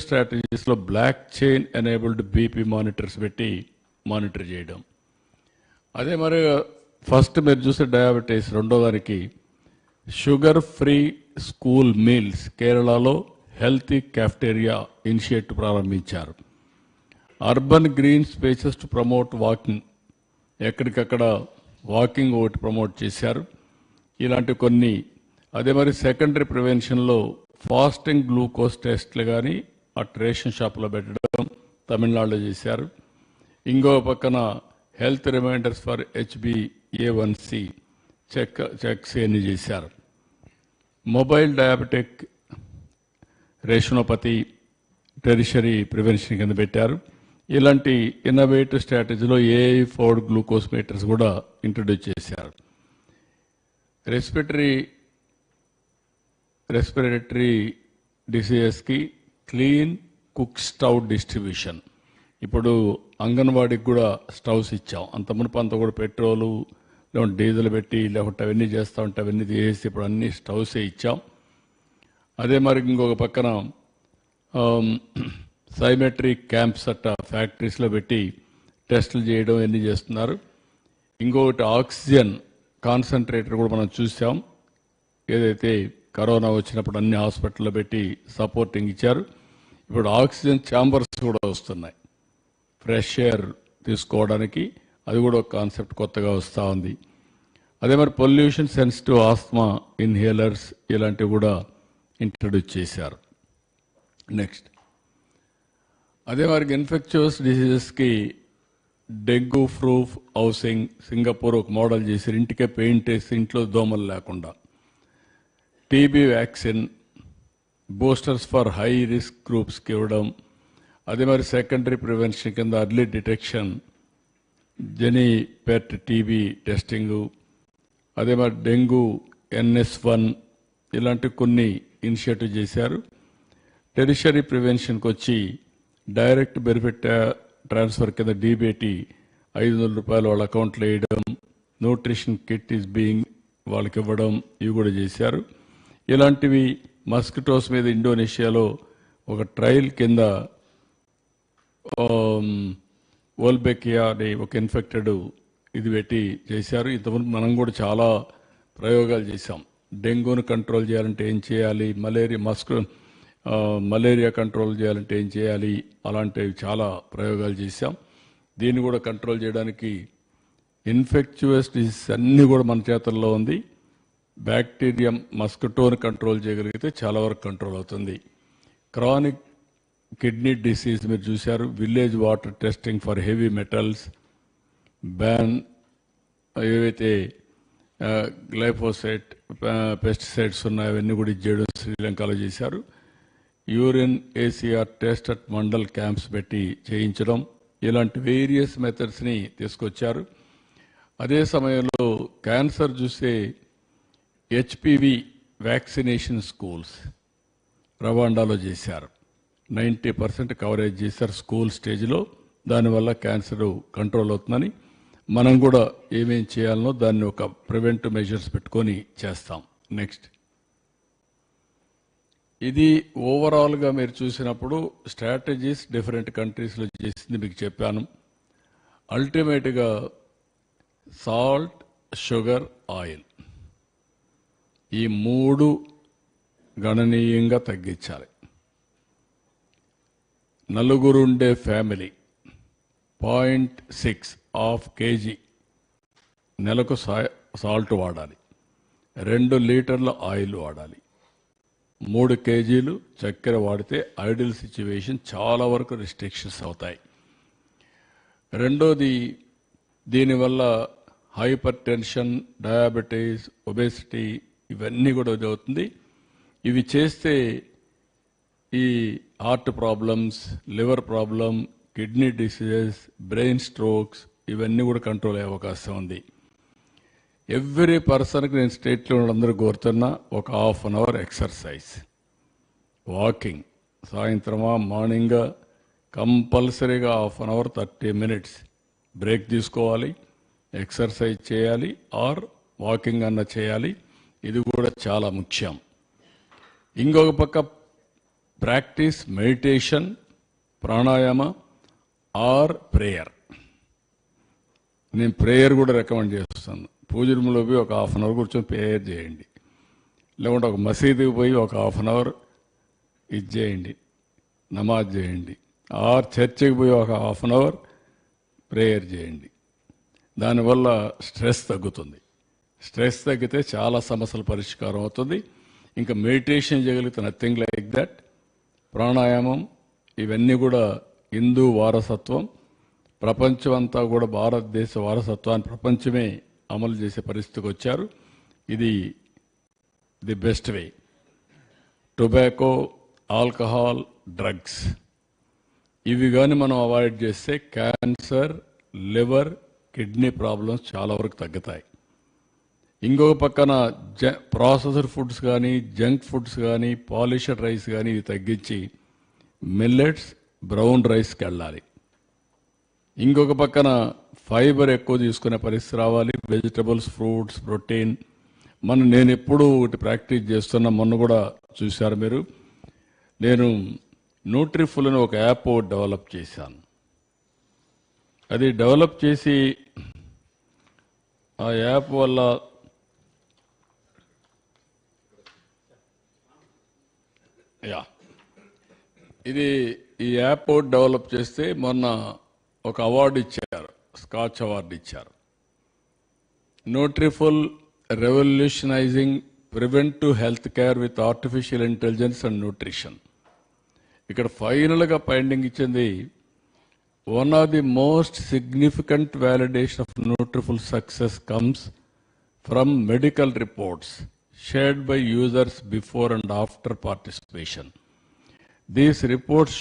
స్ట్రాటజీస్లో block chain enabled BP monitors పెట్టి monitor చేయడం. అదే మరి ఫస్ట్ మీరు చూసే డయాబెటీస్, రెండో దానికి షుగర్ ఫ్రీ స్కూల్ మీల్స్ కేరళలో హెల్తీ క్యాఫ్టేరియా ఇనిషియేటివ్ ప్రారంభించారు. Urban green spaces to promote walking, ఎక్కడికక్కడ వాకింగ్ ఒకటి ప్రమోట్ చేశారు. ఇలాంటి కొన్ని. అదే మరి సెకండరీ ప్రివెన్షన్లో ఫాస్టింగ్ గ్లూకోజ్ టెస్ట్లు కానీ అటు రేషన్ షాప్లో పెట్టడం తమిళనాడులో చేశారు. ఇంకో పక్కన health reminders for HbA1c checks ఎన్ని చేశారు. Mobile diabetic retinopathy tertiary prevention కింద పెట్టారు. ఇలాంటి ఇన్నోవేటివ్ స్ట్రాటజీలో AI ఫోర్డ్ గ్లూకోజ్ మీటర్స్ కూడా ఇంట్రడ్యూస్ చేశారు. రెస్పిరేటరీ డిసీజెస్కి క్లీన్ కుక్ స్టవ్ డిస్ట్రిబ్యూషన్. ఇప్పుడు అంగన్వాడీకి కూడా స్టవ్స్ ఇచ్చాం. అంత మునుపంతా కూడా పెట్రోలు లేకుంటే డీజిల్ పెట్టి లేకుంటే అవన్నీ చేస్తూ ఉంటే అవన్నీ తీసేసి ఇప్పుడు అన్ని స్టవ్సే ఇచ్చాం. అదే మరి ఇంకొక పక్కన సైమెట్రిక్ క్యాంప్స్ అట్ట ఫ్యాక్టరీస్లో పెట్టి టెస్టులు చేయడం అన్నీ చేస్తున్నారు. ఇంకొకటి ఆక్సిజన్ కాన్సన్ట్రేటర్ కూడా మనం చూసాం. ఏదైతే కరోనా వచ్చినప్పుడు అన్ని హాస్పిటల్లో పెట్టి సపోర్టింగ్ ఇచ్చారు. ఇప్పుడు ఆక్సిజన్ ఛాంబర్స్ కూడా వస్తున్నాయి ఫ్రెష్ ఎయిర్ తీసుకోవడానికి. అది కూడా ఒక కాన్సెప్ట్ కొత్తగా వస్తూ ఉంది. అదే మరి పొల్యూషన్ సెన్సిటివ్ ఆస్మా ఇన్హేలర్స్ ఇలాంటివి కూడా ఇంట్రడ్యూస్ చేశారు. నెక్స్ట్ అదే మరి ఇన్ఫెక్చువస్ డిసీజెస్కి డెంగ్యూ ప్రూఫ్ హౌసింగ్ సింగపూర్ ఒక మోడల్ చేశారు. ఇంటికే పెయింట్ వేసి ఇంట్లో దోమలు లేకుండా. TB vaccine boosters for high risk గ్రూప్స్కి ఇవ్వడం. అదే మరి సెకండరీ ప్రివెన్షన్ కింద అర్లీ డిటెక్షన్ జెనీపెట్ టీబీ టెస్టింగు. అదే మరి డెంగ్యూ NS1 ఇలాంటి కొన్ని ఇనిషియేటివ్ చేశారు. టెరిషరీ ప్రివెన్షన్కి వచ్చి డైరెక్ట్ బెనిఫిట్ ట్రాన్స్ఫర్ కింద డీబీటీ ₹500 వాళ్ళ అకౌంట్లో వేయడం, న్యూట్రిషన్ కిట్ ఈజ్ బీయింగ్ వాళ్ళకి ఇవ్వడం, ఇవి కూడా చేశారు. ఇలాంటివి మస్కిటోస్ మీద ఇండోనేషియాలో ఒక ట్రయల్ కింద వోల్బెకియా అని ఒక ఇన్ఫెక్టెడ్ ఇది పెట్టి చేశారు. ఇంతకుముందు మనం కూడా చాలా ప్రయోగాలు చేశాం. డెంగ్యూను కంట్రోల్ చేయాలంటే ఏం చేయాలి, మలేరియా కంట్రోల్ చేయాలంటే ఏం చేయాలి, అలాంటివి చాలా ప్రయోగాలు చేశాం. దీన్ని కూడా కంట్రోల్ చేయడానికి ఇన్ఫెక్చువస్ డిసీజ్ అన్నీ కూడా మన చేతుల్లో ఉంది. బ్యాక్టీరియా మస్కిటోని కంట్రోల్ చేయగలిగితే చాలా వరకు కంట్రోల్ అవుతుంది. క్రానిక్ కిడ్నీ డిసీజ్ మీరు చూశారు. Village water testing for heavy metals ban, ఏవైతే గ్లైఫోసైట్ పెస్టిసైడ్స్ ఉన్నాయో అవన్నీ కూడా ఇచ్చేయడం శ్రీలంకలో చేశారు. Urine ACR test at mandal camps పెట్టి చేయించడం, ఇలాంటి వేరియస్ మెథడ్స్ని తీసుకొచ్చారు. అదే సమయంలో క్యాన్సర్ చూస్తే HPV వ్యాక్సినేషన్ స్కూల్స్ రవాండాలో చేశారు. 90% కవరేజ్ చేశారు స్కూల్ స్టేజ్లో. దానివల్ల క్యాన్సర్ కంట్రోల్ అవుతుందని మనం కూడా ఏమేం చేయాలనో దాన్ని ఒక ప్రివెంటివ్ మెజర్స్ పెట్టుకొని చేస్తాం. నెక్స్ట్ ఇది ఓవరాల్గా మీరు చూసినప్పుడు స్ట్రాటజీస్ డిఫరెంట్ కంట్రీస్లో చేసింది మీకు చెప్పాను. అల్టిమేట్గా సాల్ట్, షుగర్, ఆయిల్ ఈ 3 గణనీయంగా తగ్గించాలి. నలుగురుండే ఫ్యామిలీ 0.6 kg నెలకు సాల్ట్ వాడాలి, 2 లీటర్ల ఆయిల్ వాడాలి, 3 kgలు చక్కెర వాడితే ఐడియల్ సిచ్యువేషన్ చాలా వరకు రిస్ట్రిక్షన్స్ అవుతాయి. రెండోది, దీనివల్ల హైపర్ టెన్షన్, డయాబెటీస్, ఒబేసిటీ ఇవన్నీ కూడా అవుతుంది. ఇవి చేస్తే ఈ heart problems, liver problem, kidney diseases, brain strokes ఇవన్నీ కూడా కంట్రోల్ అయ్యే అవకాశం ఉంది. ఎవ్రీ పర్సన్కి నేను స్టేట్లో అందరూ కోరుతున్నా ఒక ½ an hour ఎక్సర్సైజ్, వాకింగ్, సాయంత్రమా మార్నింగ్ కంపల్సరీగా ½ an hour 30 minutes బ్రేక్ తీసుకోవాలి, ఎక్సర్సైజ్ చేయాలి ఆర్ వాకింగ్ అన్న చేయాలి. ఇది కూడా చాలా ముఖ్యం. ఇంకొక పక్క practice meditation, pranayama or prayer. నేను ప్రేయర్ కూడా రికమెండ్ చేస్తాను. పూజ రూమ్లో పోయి ఒక హాఫ్ అన్ అవర్ కూర్చొని ప్రేయర్ చేయండి, లేకుంటే ఒక మసీదుకి పోయి ఒక హాఫ్ అన్ అవర్ ఇది చేయండి, నమాజ్ చేయండి, ఆర్ చర్చికి పోయి ఒక హాఫ్ అన్ అవర్ ప్రేయర్ చేయండి. దానివల్ల స్ట్రెస్ తగ్గుతుంది. స్ట్రెస్ తగ్గితే చాలా సమస్యల పరిష్కారం అవుతుంది. ఇంకా మెడిటేషన్ చేయగలిగితే నథింగ్ లైక్ దట్. ప్రాణాయామం ఇవన్నీ కూడా హిందూ వారసత్వం. ప్రపంచం అంతా కూడా భారతదేశ వారసత్వాన్ని ప్రపంచమే అమలు చేసే పరిస్థితికి వచ్చారు. ఇది the best way. Tobacco, alcohol, drugs ఇవి కానీ మనం అవాయిడ్ చేస్తే క్యాన్సర్, లివర్, కిడ్నీ ప్రాబ్లమ్స్ చాలా వరకు తగ్గుతాయి. ఇంకొక పక్కన ప్రాసెసర్ ఫుడ్స్ కానీ, జంక్ ఫుడ్స్ కానీ, పాలిష్డ్ రైస్ కానీ ఇది తగ్గించి మిల్లెట్స్, బ్రౌన్ రైస్కి వెళ్ళాలి. ఇంకొక పక్కన ఫైబర్ ఎక్కువ తీసుకునే పరిస్థితి రావాలి. Vegetables, fruits, protein. నేను ఎప్పుడూ ఒకటి ప్రాక్టీస్ చేస్తున్నా, మొన్న కూడా చూశారు మీరు. నేను న్యూట్రిఫుల్ అని ఒక యాప్ డెవలప్ చేశాను. అది డెవలప్ చేసి ఆ యాప్ వల్ల ఈ యాప్ డెవలప్ చేస్తే మొన్న ఒక అవార్డు ఇచ్చారు, స్కాచ్ అవార్డు ఇచ్చారు. Nutriful revolutionising preventive health care with artificial intelligence and nutrition. ఇక్కడ ఫైనల్గా ఫైండింగ్ ఇచ్చింది, one of the most significant validation of Nutriful success comes from medical reports shared by users before and after participation. These reports